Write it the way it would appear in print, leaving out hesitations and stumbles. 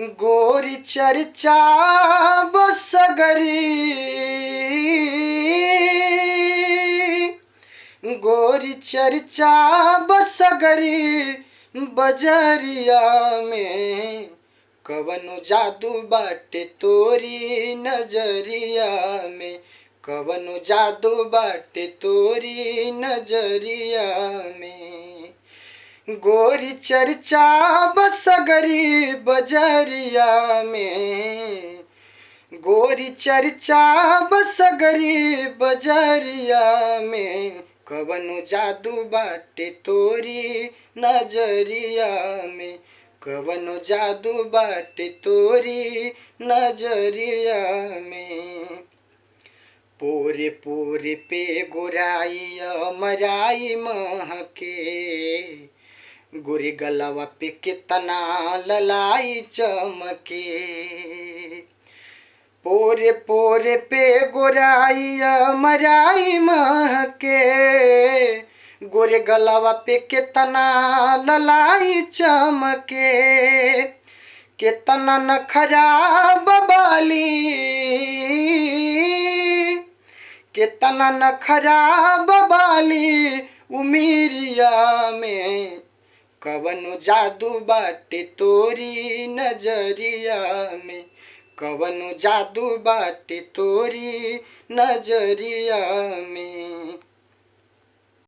गोरी चर्चा बसगरी, गोरी चर्चा बसगरी बजरिया में। कवनो जादू बाटे तोरी नजरिया में, कवनो जादू बाटे तोरी नजरिया में। गोरी चर्चा बसगरी बजरिया में, गोरी चर्चा बसगरी बजरिया में। कवनो जादू बाटे तोरी नजरिया में, कवनो जादू बाटे तोरी नजरिया में। पोरे पोरे पे गोराई मराई महके, गोरे गलवा पे कितना ललाई चमके। पोरे पोरे पे गोराई मराई महके, गोरे गलवा पे कितना ललाई चमके। कितना नखरा बबाली, कितना नखरा बबाली उमिरिया में। कवनो जादू बाटे तोरी नजरिया में, कवनो जादू बाटे तोरी नजरिया में।